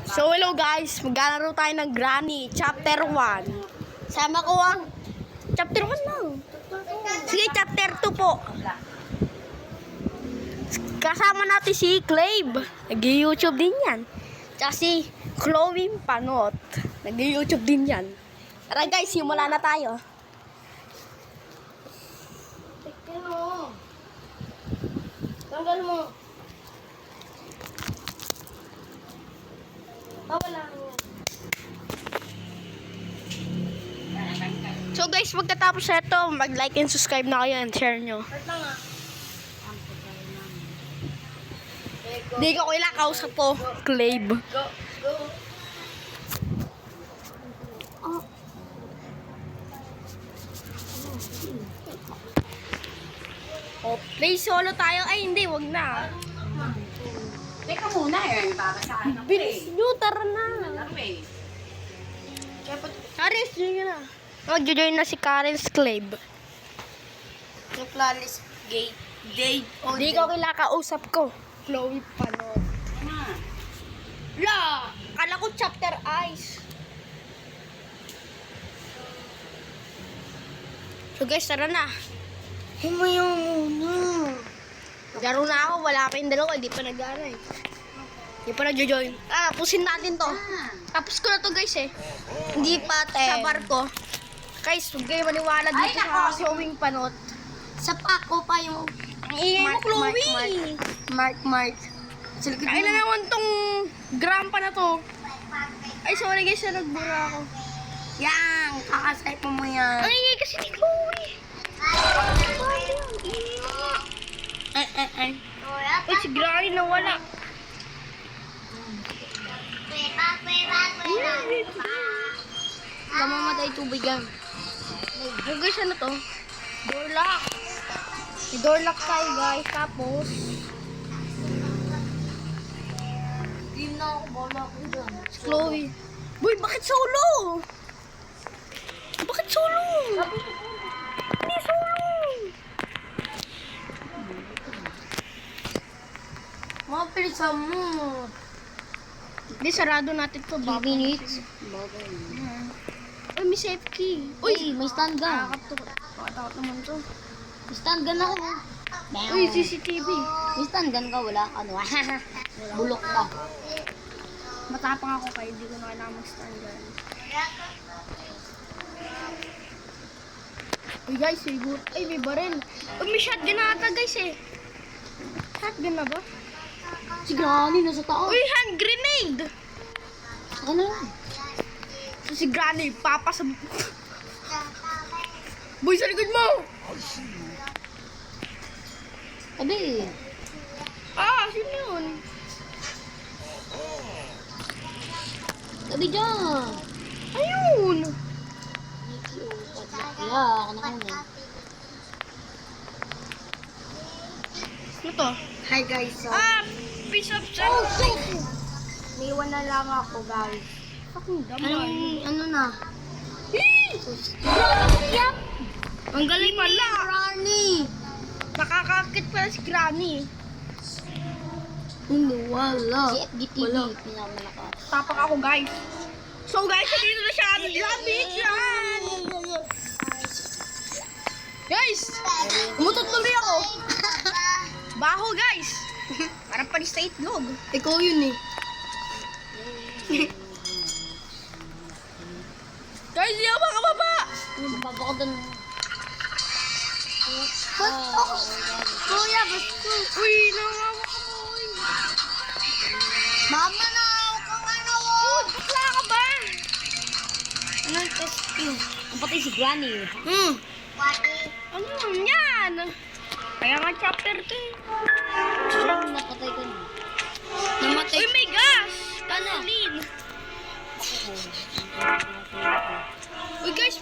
So hello guys, maglalaro tayo ng Granny, Chapter 1. Sama ko ang Chapter 1 lang. Sige, Chapter 2 po. Kasama natin si Clave, nag-YouTube din yan. Tsaka si Chloe Panot, nag-YouTube din yan. Tara guys, simula na tayo. Tanggal mo. Wala. So guys, pagkatapos na ito, mag-like and subscribe na kayo and share nyo. Wait lang ah. Di ko kailangan kausap po, Clave. Go. Oh, play solo tayo. Ay, hindi, wag na. Teka muna eh, para sa akin ako Bilis nyo, tara na. Laro eh. Aris, yun na. Mag-join na si Karen's Clave. Yung flawless gate. Date. Di ko kailangan kausap ko. Chloe Panot. Ano? La! Kala ko chapter eyes. So guys, tara na. Humayaw muna. Laro na ako, wala pa yung dalawa, hindi pa nag-ano eh. Hindi pa nag-join. Tapusin natin to. Tapos ko na to guys eh. Hindi pa, te. Sa barko. Guys, huwag kayo maniwala dito sa Chloe Panot. Sa pako pa yung Ang ingay mo, Chloe! Mark. Sa likod Ay na naman tong grampa na to. Ay, sorry guys, nagbura ako. Yang, kakasay pa mo yan. Ang ingay kasi ni Chloe. Ay. Ay, si Granny nawala. Kamamatay tubig yan. Oh, guys, ano to? Door lock. May door lock tayo guys. Tapos, Game na ako, bola ako dyan. si Chloe. Boy, bakit solo? Bakit solo? Hindi solo. Mga pilisan mo. Hindi, sarado natin to. 3 minutes. Uy, may safe key. Uy, may stand gun. Nakatakot naman to. May stand gun ako. Uy, CCTV. May stand gun ka, wala ka. Ano? Bulok ka. Matapang ako kaya hindi ko na kailangan mag-stand gun. Uy guys, siguro. Ay, may baril. Uy, may shotgun na ata guys eh. Shotgun na ba? Si Granny nasa taas. Uy, hand grenade! Ano lang? So, si Granny, papa sa... Boy, sa likod mo! Sabi. Sino yun? Sabi dyan. Ayun! Kaya, ako na kanya. Ano to? Hi guys. Piece of shit! Oh, shit! Niwan na lang ako, guys. Fucking damay. Ano na? Yup! Ang galing pala! Granny! Nakakakit pala si Granny. Hindi, wala. Si FGTV. Pinakamalakas. Tapak ako, guys. So, guys, dito na siya. Labit yan! Guys! Umutot tuloy ako. Baho, guys. Parang panis sa itlog. Ikaw yun eh. Guys, di ako makababa! Baba ko dun. Basto! Kuya, basto! Uy, nawawa ka mo. Mama na! Kung ano! Bakla ka ba? Anong test yun? Kapatay si Granny. Ano yan? Kaya nga chapter 2. Napatay ko na. Uy, may gas! Gasoline! Uy, guys!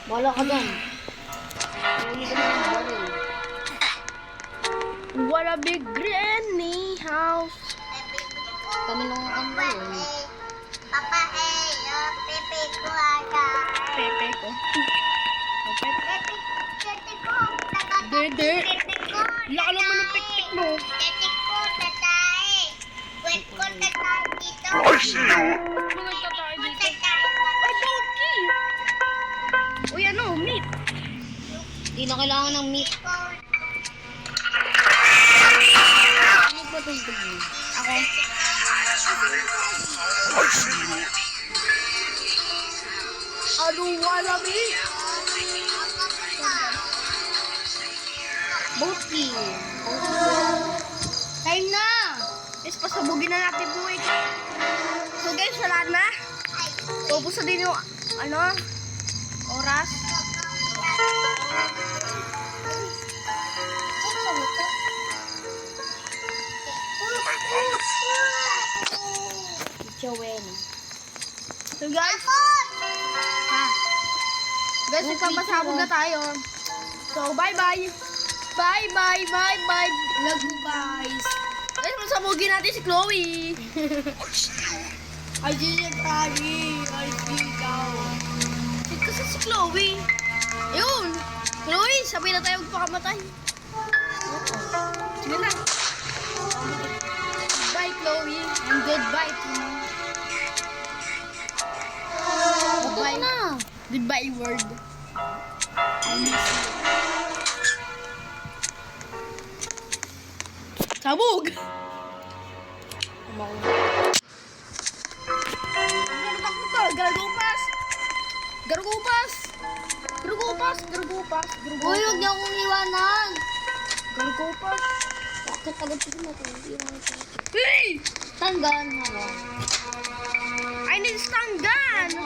Wala ka dyan. Huli ka na ng baril. What a big granny house. Kami nung ano yun. Papa, pepe ko aga. Pepe ko. Pepe ko. Dede. Pepe ko. Lalo mo ng pik-pik mo? Tete ko, tatay. Wait ko, tatay dito. Ano nagtatay dito? Tatay. Ay, donkey! Uy, ano, meat. Hindi na kailangan ng meat. Ko. Ano ba itong tigil? Ako. Ano wala meat? Boat kill. Time na! Is pasabugin na natin buhay. So guys, wala na. Ubus na din yung, oras. Jowen. So guys, guys, magpapasabog na tayo. So, bye-bye. Bye-bye. Love you guys. Guys, masabugin natin si Chloe. I didn't carry. I didn't go. Kasi si Chloe. Ayun. Chloe, sabi na tayo magpakamatay. Sige na. Bye, Chloe. And goodbye to you. Bye na. Goodbye, world. I miss you. Sabog! Gargupas! Uy, huwag niyo akong iwanan. Gargupas! Bakit agad ko na ito? Hey! Tanggan mo. I need stun gun!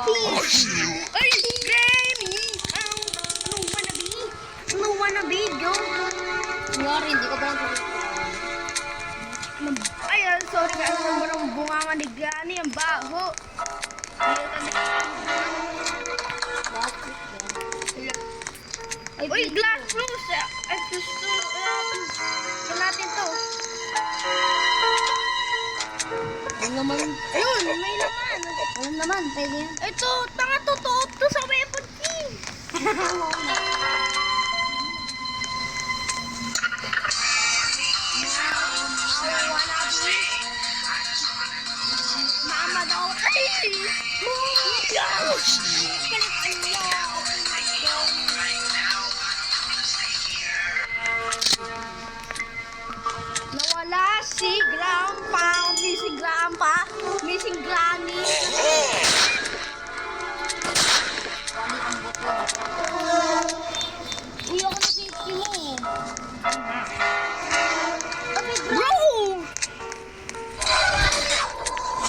Peace. Ay! Grammy! Ano wannabe, Joe? Yari, hindi ko pa lang Ay, sorry ka. Ano naman ang bunganga ni Granny? Ang baho. Uy, glass rose. Ay, gusto. Ito natin to. Ayun naman. Ayun, may laman. Ayun naman, pwede yan. Ito, tanga totoo to sa weapon key. Mama daw. Ay! Nawala si Grandpa, missing Grandpa, missing Granny. Uy, ako na safety mo. Bro!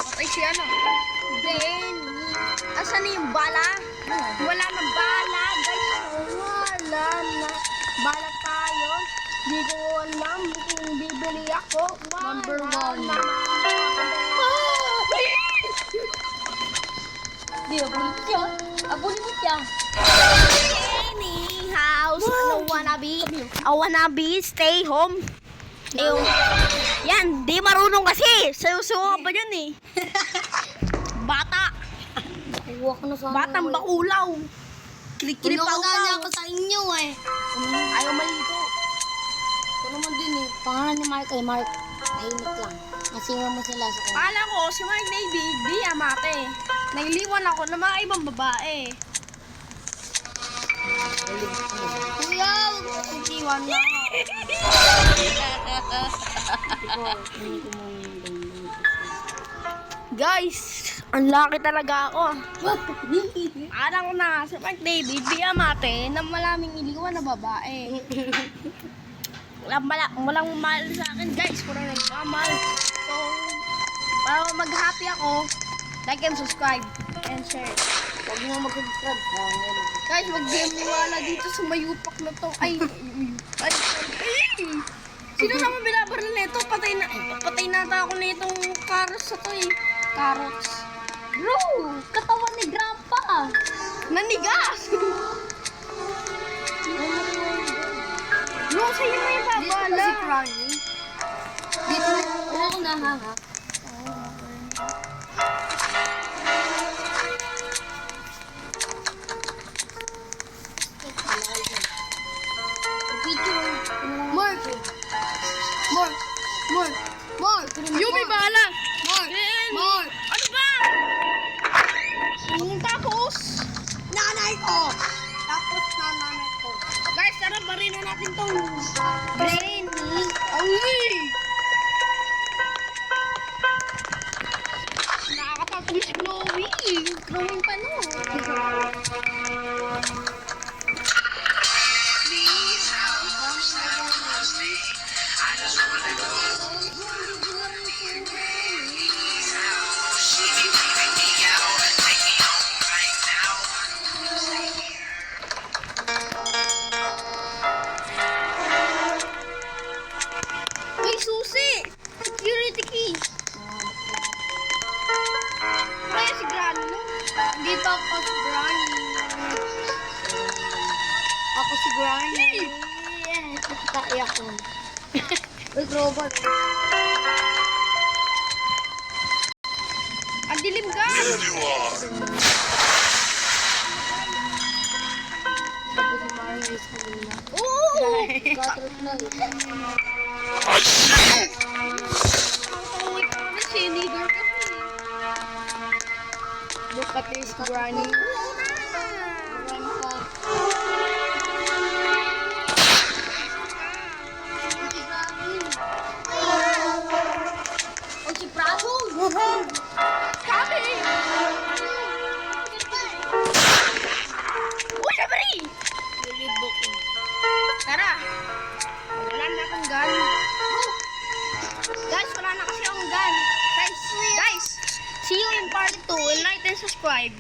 Patay siya na. Ben, asan na yung bala? Wala na bala, guys. Wala na. Bala tayo. Di ko alam kung bibili ako. Number Wala one. na. Di, abulit siya. Abulit siya. Any house, I wanna be, stay home. Ew. Yan, di marunong kasi. Sayo-sayo ka pa dyan eh. Bata. Uwa ko na sana. Batang bakulaw. Kinipaw Kinipaw-paw. ako sa inyo eh. Ayaw malito. Ito naman din eh. Pangalan ni Mark ay Mark. Tahimik lang. Nasiwa mo sila sa kanya. Akala ko, si Mark David, di amate. Nailiwan ako ng mga ibang babae. Kuya! Iwan na ako. Guys, ang laki talaga ako. Parang na si Mark David, di amate, na malaming iliwan na babae. Walang mahal sa akin, guys. Kung na nagmamahal. So, para mag-happy ako, like and subscribe and share. Huwag mo mag-subscribe. Guys, wag din maniwala dito sa mayupak na to. Ay. Sino naman binabaril nito? Patay na ako nitong carrots na to eh. Carrots. Bro! Katawan ni Grandpa! Nanigas! No, sa'yo na yung babala. Dito, wala ko nahahak. Picture. Oh, tapos na namin to. Guys, tara, barin na natin tong Granny. Ay! Nakakatakot si Chloe. Chloe pa no. Uy, susi! Security key! Kaya si Granny mo. Dito ako si Granny. Ako si Granny. Nakakaiyak ko. Uy, Grover. Ang dilim ka! Sabi ni Mario sa kanila. Oo! Gatrot na. Nakakawit ka na siya, nigger ka pa eh. Look at this, Granny. Granny ka. O si Prato! Sabi! Uy, sabari! Tara! Wala na akong gun. Guys, wala na kasi akong gun. Guys, see you in part 2. Like and subscribe.